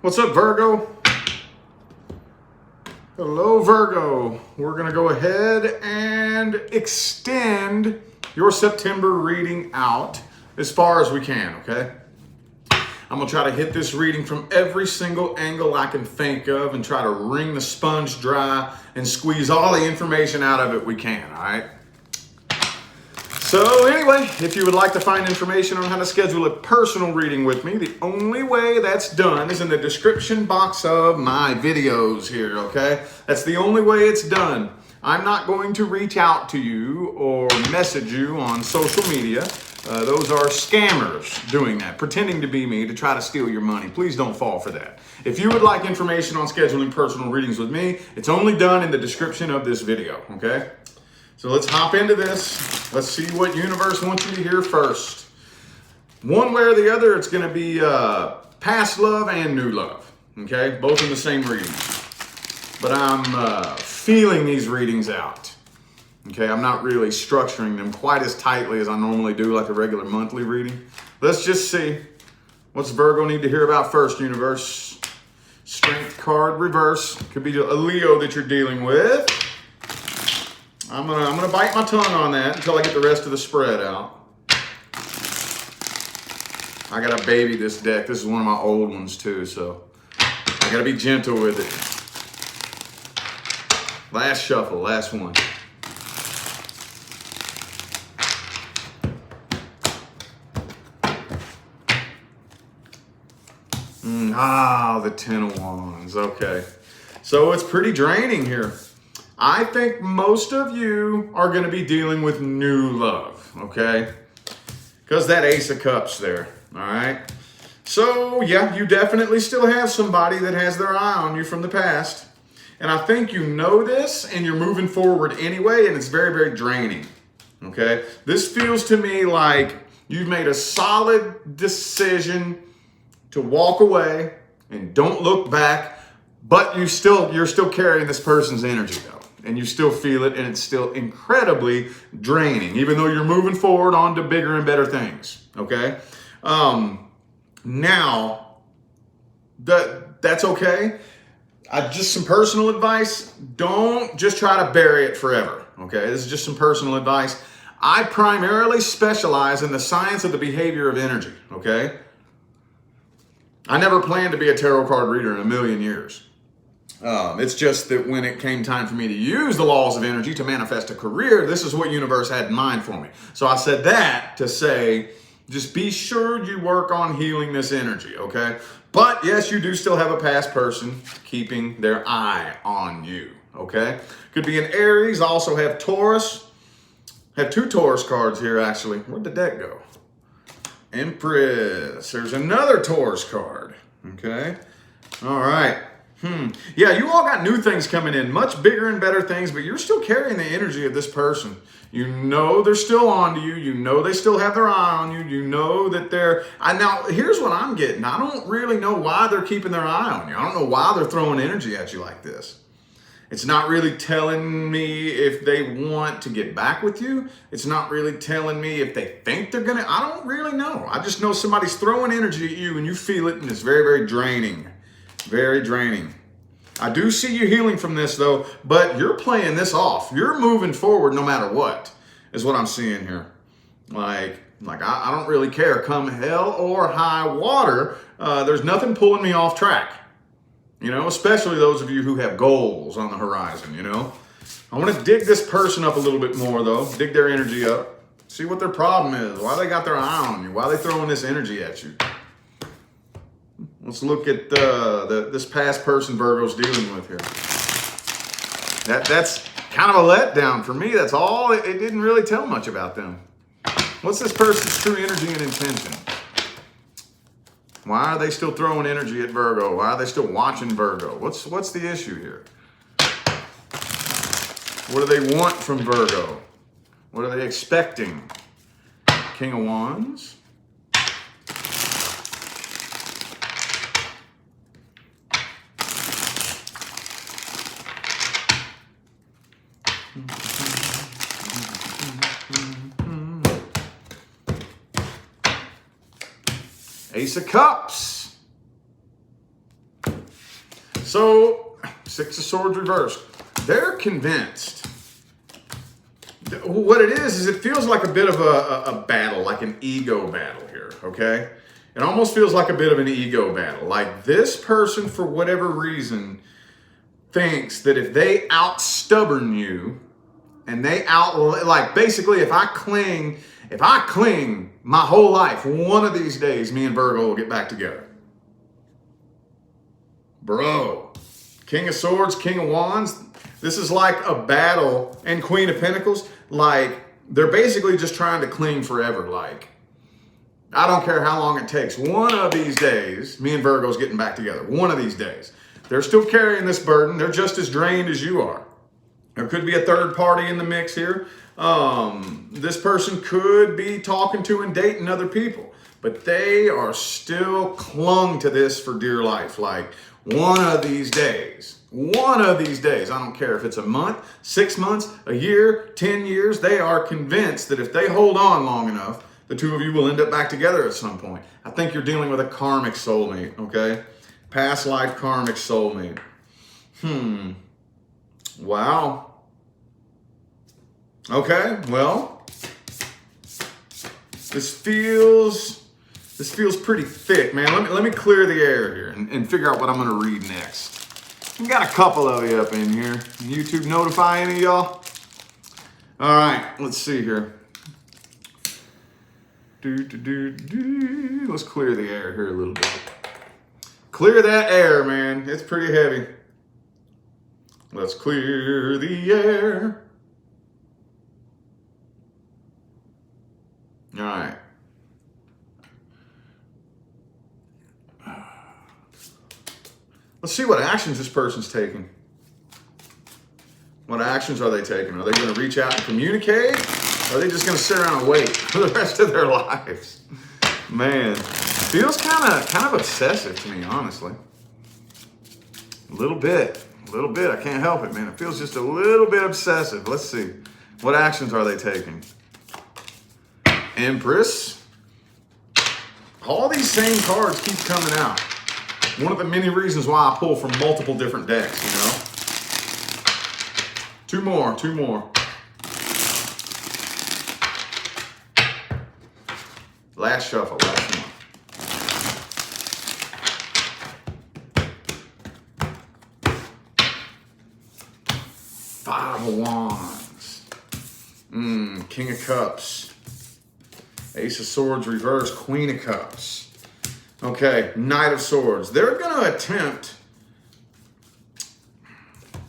What's up, Virgo? Hello, Virgo. We're going to go ahead and extend your September reading out as far as we can, okay? I'm going to try to hit this reading from every single angle I can think of and try to wring the sponge dry and squeeze all the information out of it we can, all right? So anyway, if you would like to find information on how to schedule a personal reading with me, the only way that's done is in the description box of my videos here, okay? That's the only way it's done. I'm not going to reach out to you or message you on social media. Those are scammers doing that, pretending to be me to try to steal your money. Please don't fall for that. If you would like information on scheduling personal readings with me, it's only done in the description of this video, okay? So let's hop into this. Let's see what universe wants you to hear first. One way or the other, it's going to be past love and new love. Okay, both in the same reading. But I'm feeling these readings out. Okay, I'm not really structuring them quite as tightly as I normally do, like a regular monthly reading. Let's just see. What's Virgo need to hear about first, universe? Strength card reverse. Could be a Leo that you're dealing with. I'm gonna bite my tongue on that until I get the rest of the spread out. I gotta baby this deck. This is one of my old ones too, so I gotta be gentle with it. Last shuffle, last one. The Ten of Wands. Okay, so it's pretty draining here. I think most of you are going to be dealing with new love, okay? Because that Ace of Cups there, all right? So, yeah, you definitely still have somebody that has their eye on you from the past. And I think you know this, and you're moving forward anyway, and it's very, very draining, okay? This feels to me like you've made a solid decision to walk away and don't look back, but you're still carrying this person's energy, though. And you still feel it, and it's still incredibly draining, even though you're moving forward on to bigger and better things, okay? Now, that's okay. Just some personal advice. Don't just try to bury it forever, okay? This is just some personal advice. I primarily specialize in the science of the behavior of energy, okay? I never planned to be a tarot card reader in a million years. It's just that when it came time for me to use the laws of energy to manifest a career, this is what universe had in mind for me. So I said that to say, just be sure you work on healing this energy, okay? But yes, you do still have a past person keeping their eye on you, okay? Could be an Aries, also have Taurus. Have two Taurus cards here, actually. Where'd the deck go? Empress. There's another Taurus card, okay? All right. Yeah, you all got new things coming in, much bigger and better things, but you're still carrying the energy of this person. You know they're still on to you. You know they still have their eye on you. You know that now, here's what I'm getting. I don't really know why they're keeping their eye on you. I don't know why they're throwing energy at you like this. It's not really telling me if they want to get back with you. It's not really telling me if they think they're gonna. I don't really know. I just know somebody's throwing energy at you and you feel it, and it's very, very draining. Very draining. I do see you healing from this though, but you're playing this off. You're moving forward no matter what, is what I'm seeing here. Like I don't really care. Come hell or high water, there's nothing pulling me off track. You know, especially those of you who have goals on the horizon, you know. I want to dig this person up a little bit more though, dig their energy up, see what their problem is, why they got their eye on you, why they throwing this energy at you. Let's look at this past person Virgo's dealing with here. That's kind of a letdown for me. That's all. It didn't really tell much about them. What's this person's true energy and intention? Why are they still throwing energy at Virgo? Why are they still watching Virgo? What's the issue here? What do they want from Virgo? What are they expecting? King of Wands. Ace of Cups. So, Six of Swords reversed. They're convinced. What it is it feels like a bit of a battle, like an ego battle here, okay? It almost feels like a bit of an ego battle. Like this person, for whatever reason, thinks that if they out-stubborn you, and they like basically if I cling my whole life, one of these days, me and Virgo will get back together. Bro, King of Swords, King of Wands, this is like a battle, and Queen of Pentacles, like they're basically just trying to cling forever. Like, I don't care how long it takes. One of these days, me and Virgo's getting back together. One of these days. They're still carrying this burden. They're just as drained as you are. There could be a third party in the mix here. This person could be talking to and dating other people, but they are still clung to this for dear life. Like, one of these days, I don't care if it's a month, 6 months, a year, 10 years, they are convinced that if they hold on long enough, the two of you will end up back together at some point. I think you're dealing with a karmic soulmate, okay? Past life karmic soulmate. Wow. Okay, well, this feels pretty thick, man. Let me clear the air here and figure out what I'm going to read next. We got a couple of you up in here. YouTube notify any of y'all? All right, let's see here. Let's clear the air here a little bit. Clear that air, man. It's pretty heavy. Let's clear the air. All right. Let's see what actions this person's taking. What actions are they taking? Are they going to reach out and communicate? Or are they just going to sit around and wait for the rest of their lives? Man, feels kind of obsessive to me, honestly. A little bit. I can't help it, man. It feels just a little bit obsessive. Let's see. What actions are they taking? Empress. All these same cards keep coming out. One of the many reasons why I pull from multiple different decks, you know? Two more. Last shuffle, last one. Five of Wands. King of Cups. Ace of Swords reverse, Queen of Cups. Okay, Knight of Swords. They're going to attempt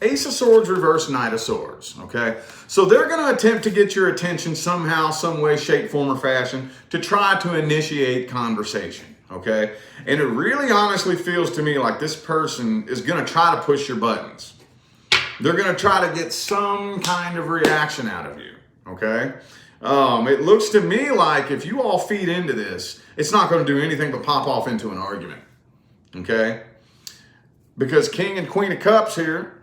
Ace of Swords reverse, Knight of Swords. Okay, so they're going to attempt to get your attention somehow, some way, shape, form, or fashion to try to initiate conversation. Okay, and it really honestly feels to me like this person is going to try to push your buttons. They're going to try to get some kind of reaction out of you. Okay. It looks to me like if you all feed into this, it's not going to do anything but pop off into an argument, okay? Because King and Queen of Cups here,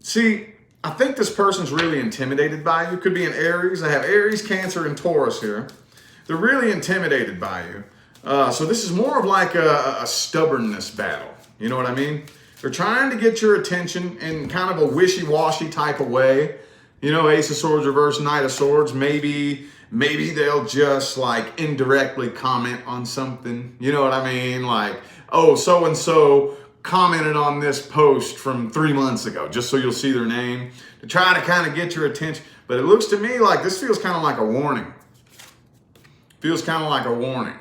see, I think this person's really intimidated by you. Could be an Aries. I have Aries, Cancer, and Taurus here. They're really intimidated by you. So this is more of like a stubbornness battle. You know what I mean? They're trying to get your attention in kind of a wishy-washy type of way. You know, Ace of Swords reverse, Knight of Swords. Maybe they'll just like indirectly comment on something. You know what I mean? Like, oh, so-and-so commented on this post from 3 months ago, just so you'll see their name, to try to kind of get your attention. But it looks to me like this feels kind of like a warning. Feels kind of like a warning,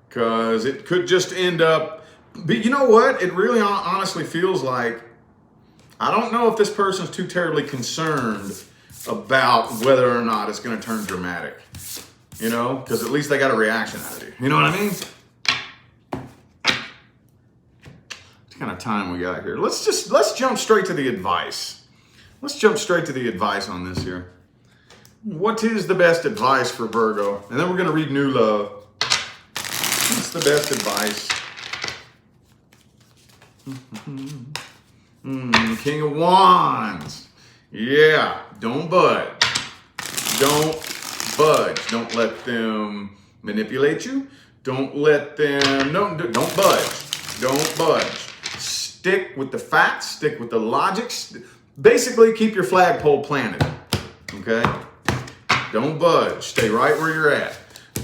because it could just end up, but you know what? It really honestly feels like, I don't know if this person's too terribly concerned about whether or not it's going to turn dramatic, you know, because at least they got a reaction out of you. You know what I mean? What kind of time we got here? Let's jump straight to the advice. Let's jump straight to the advice on this here. What is the best advice for Virgo? And then we're going to read New Love. What's the best advice? King of Wands. Yeah, don't budge. Don't budge. Don't let them manipulate you. Don't let them, don't budge. Don't budge. stick with the facts, stick with the logic. Basically, keep your flagpole planted, okay? Don't budge. Stay right where you're at.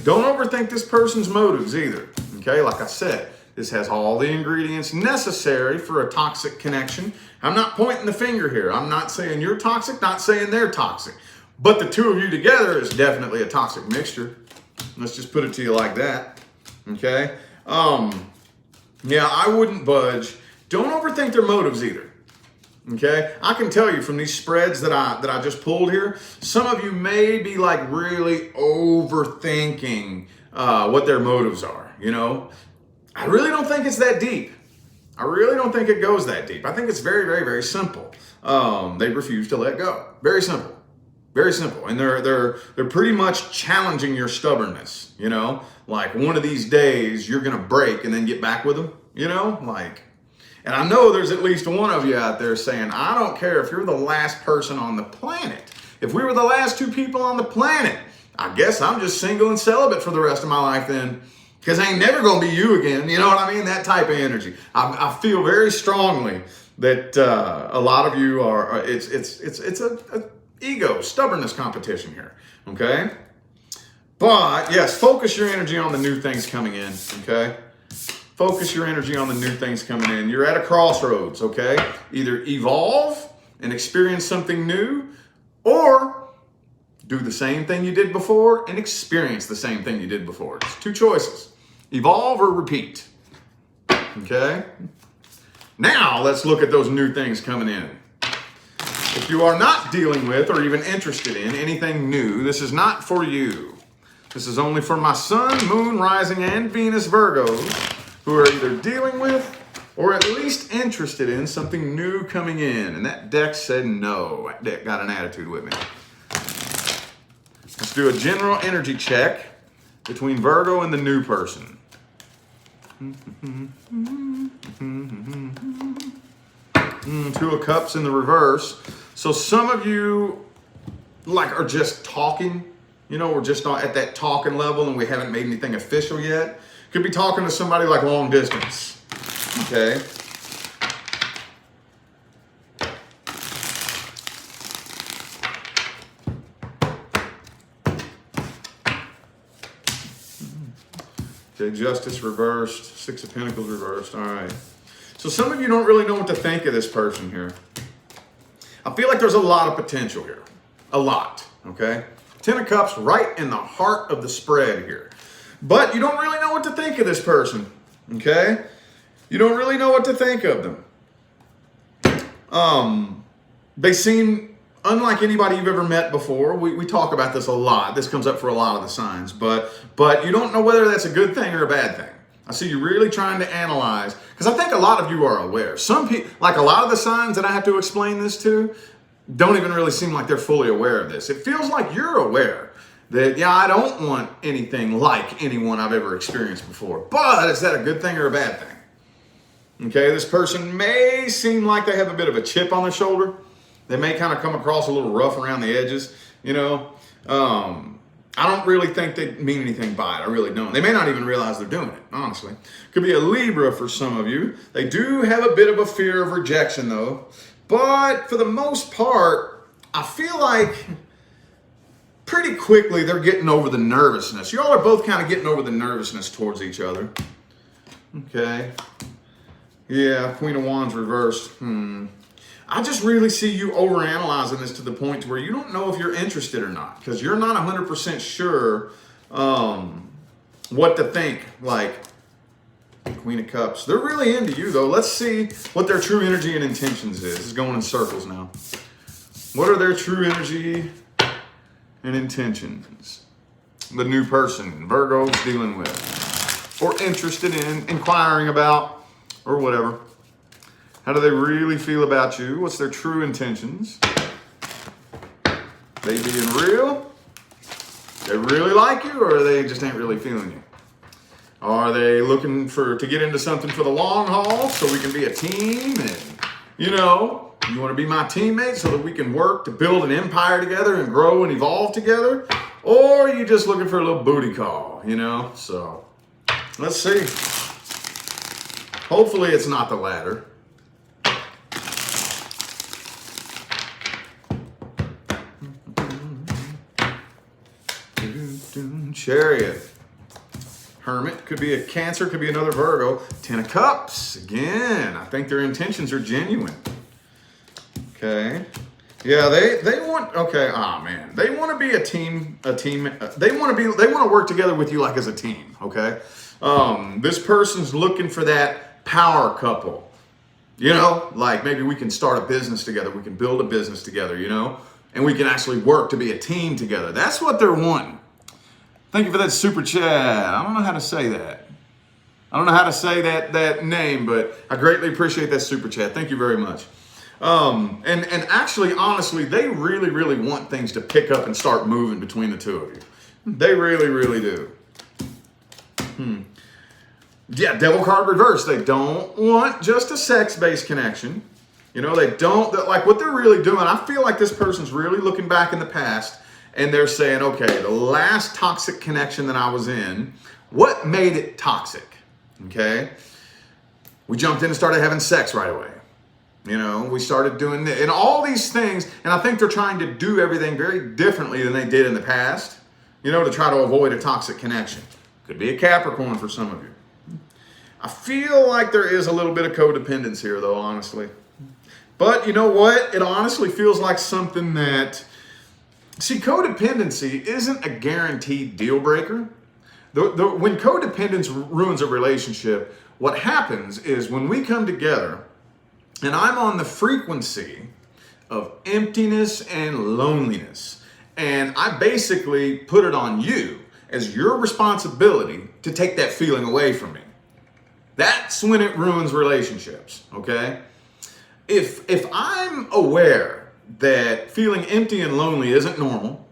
Don't overthink this person's motives either, okay? Like I said, this has all the ingredients necessary for a toxic connection. I'm not pointing the finger here. I'm not saying you're toxic, not saying they're toxic. But the two of you together is definitely a toxic mixture. Let's just put it to you like that, okay? Yeah, I wouldn't budge. Don't overthink their motives either. Okay, I can tell you from these spreads that I just pulled here, some of you may be like really overthinking what their motives are. You know, I really don't think it's that deep. I really don't think it goes that deep. I think it's very, very, very simple. They refuse to let go. Very simple, very simple, and they're pretty much challenging your stubbornness. You know, like one of these days you're gonna break and then get back with them. You know, like. And I know there's at least one of you out there saying, I don't care if you're the last person on the planet. If we were the last two people on the planet, I guess I'm just single and celibate for the rest of my life then, because I ain't never going to be you again. You know what I mean? That type of energy. I feel very strongly that a lot of you are, it's a ego, stubbornness competition here, okay? But yes, focus your energy on the new things coming in, okay? Focus your energy on the new things coming in. You're at a crossroads, okay? Either evolve and experience something new, or do the same thing you did before and experience the same thing you did before. It's two choices. Evolve or repeat, okay? Now, let's look at those new things coming in. If you are not dealing with or even interested in anything new, this is not for you. This is only for my Sun, Moon, Rising, and Venus Virgos, who are either dealing with or at least interested in something new coming in. And that deck said no. That deck got an attitude with me. Let's do a general energy check between Virgo and the new person. Two of Cups in the reverse. So some of you like are just talking. You know, we're just not at that talking level and we haven't made anything official yet. Could be talking to somebody like long distance, okay? Okay, Justice reversed, Six of Pentacles reversed, all right. So some of you don't really know what to think of this person here. I feel like there's a lot of potential here, a lot, okay? Ten of Cups right in the heart of the spread here. But you don't really know what to think of this person, okay? You don't really know what to think of them. They seem unlike anybody you've ever met before. We talk about this a lot. This comes up for a lot of the signs. But you don't know whether that's a good thing or a bad thing. I see you really trying to analyze, because I think a lot of you are aware. Some people, like a lot of the signs that I have to explain this to, don't even really seem like they're fully aware of this. It feels like you're aware that, yeah, I don't want anything like anyone I've ever experienced before. But is that a good thing or a bad thing? Okay, this person may seem like they have a bit of a chip on their shoulder. They may kind of come across a little rough around the edges, you know. I don't really think they mean anything by it. I really don't. They may not even realize they're doing it, honestly. Could be a Libra for some of you. They do have a bit of a fear of rejection, though. But for the most part, I feel like pretty quickly they're getting over the nervousness. Y'all are both kind of getting over the nervousness towards each other. Okay. Yeah, Queen of Wands reversed. I just really see you overanalyzing this to the point to where you don't know if you're interested or not, because you're not 100% sure what to think. Like, Queen of Cups. They're really into you, though. Let's see what their true energy and intentions is. It's going in circles now. What are their true energy and intentions? The new person Virgo's dealing with, or interested in, inquiring about, or whatever. How do they really feel about you? What's their true intentions? They being real? They really like you, or they just ain't really feeling you? Are they looking to get into something for the long haul so we can be a team? And, you know, you want to be my teammate so that we can work to build an empire together and grow and evolve together? Or are you just looking for a little booty call, you know? So, let's see. Hopefully it's not the latter. Chariot. Hermit could be a Cancer, could be another Virgo. 10 of Cups. Again, I think their intentions are genuine. Okay. Yeah, they want, okay, man. They want to be a team, they want to work together with you like as a team, okay? This person's looking for that power couple. You know, like maybe we can start a business together, we can build a business together, you know, and we can actually work to be a team together. That's what they're wanting. Thank you for that super chat. I don't know how to say that. I don't know how to say that name, but I greatly appreciate that super chat. Thank you very much. And actually, honestly, they really, really want things to pick up and start moving between the two of you. They really, really do. Yeah, Devil card reverse. They don't want just a sex-based connection. You know, they don't, like what they're really doing, I feel like this person's really looking back in the past and they're saying, okay, the last toxic connection that I was in, what made it toxic? Okay? We jumped in and started having sex right away. You know, we started doing and all these things, and I think they're trying to do everything very differently than they did in the past, you know, to try to avoid a toxic connection. Could be a Capricorn for some of you. I feel like there is a little bit of codependence here, though, honestly. But you know what? It honestly feels like something that, see, codependency isn't a guaranteed deal breaker. When codependence ruins a relationship, what happens is when we come together, and I'm on the frequency of emptiness and loneliness, and I basically put it on you as your responsibility to take that feeling away from me. That's when it ruins relationships, okay? If I'm aware that feeling empty and lonely isn't normal,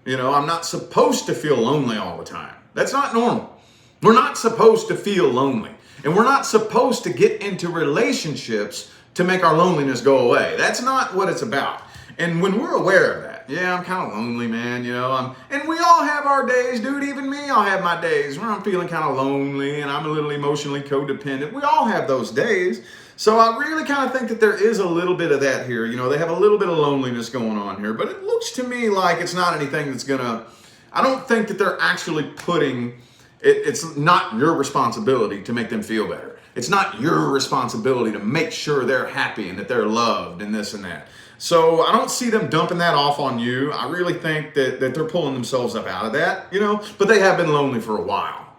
you know, I'm not supposed to feel lonely all the time. That's not normal. We're not supposed to feel lonely. And we're not supposed to get into relationships to make our loneliness go away. That's not what it's about. And when we're aware of that, yeah, I'm kind of lonely, man, you know, and we all have our days, dude, even me, I'll have my days where I'm feeling kind of lonely and I'm a little emotionally codependent. We all have those days. So I really kind of think that there is a little bit of that here. You know, they have a little bit of loneliness going on here, but it looks to me like it's not anything that's gonna, I don't think that they're actually putting, it's not your responsibility to make them feel better. It's not your responsibility to make sure they're happy and that they're loved and this and that. So I don't see them dumping that off on you. I really think that they're pulling themselves up out of that, you know, but they have been lonely for a while,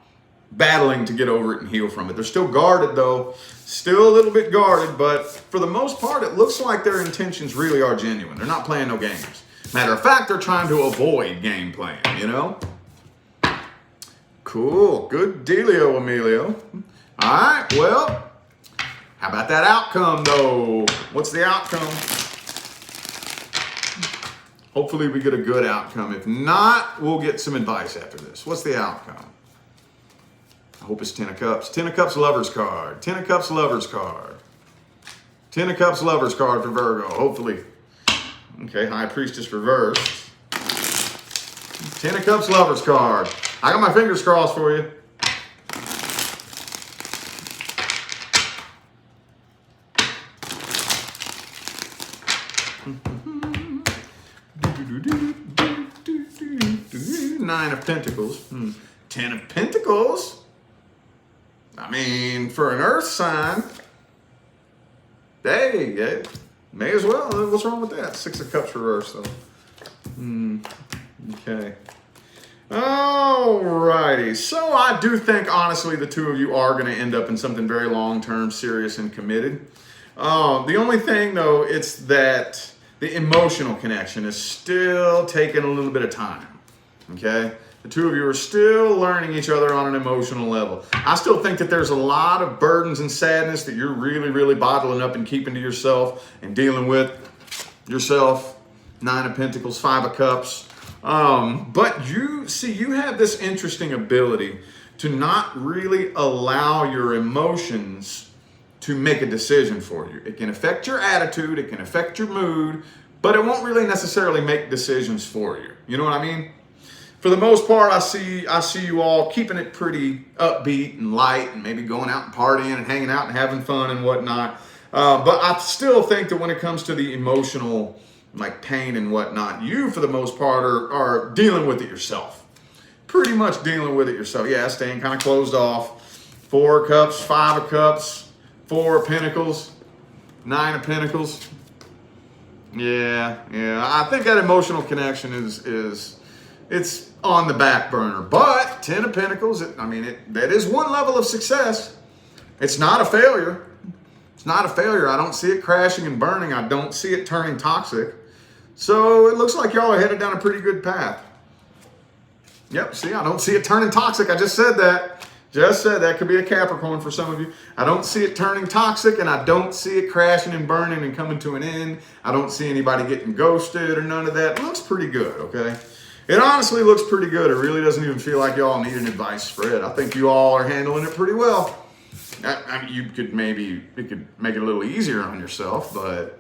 battling to get over it and heal from it. They're still guarded though, still a little bit guarded, but for the most part, it looks like their intentions really are genuine. They're not playing no games. Matter of fact, they're trying to avoid game playing, you know? Cool, good dealio, Emilio. All right, well, how about that outcome though? What's the outcome? Hopefully we get a good outcome. If not, we'll get some advice after this. What's the outcome? I hope it's 10 of Cups. 10 of Cups Lover's card. 10 of Cups Lover's card. 10 of Cups Lover's card for Virgo, hopefully. Okay, High Priestess reversed. 10 of Cups Lover's card. I got my fingers crossed for you. Nine of Pentacles. 10 of Pentacles. I mean, for an earth sign, hey, may as well. What's wrong with that? 6 of Cups reversed, though. Okay. Alrighty. So I do think, honestly, the two of you are going to end up in something very long-term, serious, and committed. The only thing, though, it's that the emotional connection is still taking a little bit of time. Okay? The two of you are still learning each other on an emotional level. I still think that there's a lot of burdens and sadness that you're really, really bottling up and keeping to yourself and dealing with yourself. 9 of Pentacles, 5 of Cups. But you have this interesting ability to not really allow your emotions to make a decision for you. It can affect your attitude, it can affect your mood, but it won't really necessarily make decisions for you. You know what I mean? For the most part, I see you all keeping it pretty upbeat and light and maybe going out and partying and hanging out and having fun and whatnot. But I still think that when it comes to the emotional like pain and whatnot, you for the most part are dealing with it yourself. pretty much dealing with it yourself. Yeah, staying kind of closed off. 4 of Cups, 5 of Cups, 4 of Pentacles, 9 of Pentacles. Yeah. I think that emotional connection it's on the back burner. But 10 of Pentacles, that is one level of success. It's not a failure. It's not a failure. I don't see it crashing and burning. I don't see it turning toxic. So it looks like y'all are headed down a pretty good path. Yep, see, I don't see it turning toxic. I just said that. Could be a Capricorn for some of you. I don't see it turning toxic, and I don't see it crashing and burning and coming to an end. I don't see anybody getting ghosted or none of that. It looks pretty good, okay? It honestly looks pretty good. It really doesn't even feel like y'all need an advice spread. I think you all are handling it pretty well. You could make it a little easier on yourself, but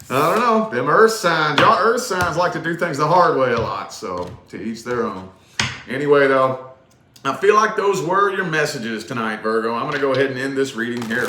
I don't know. Them earth signs, y'all earth signs like to do things the hard way a lot, so to each their own. Anyway, though, I feel like those were your messages tonight, Virgo. I'm going to go ahead and end this reading here.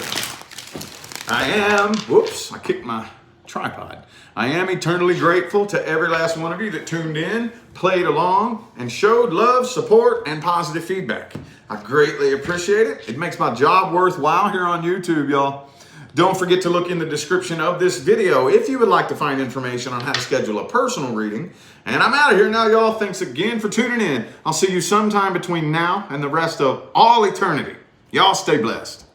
I kicked my tripod. I am eternally grateful to every last one of you that tuned in, played along, and showed love, support, and positive feedback. I greatly appreciate it. It makes my job worthwhile here on YouTube, y'all. Don't forget to look in the description of this video if you would like to find information on how to schedule a personal reading. And I'm out of here now, y'all. Thanks again for tuning in. I'll see you sometime between now and the rest of all eternity. Y'all stay blessed.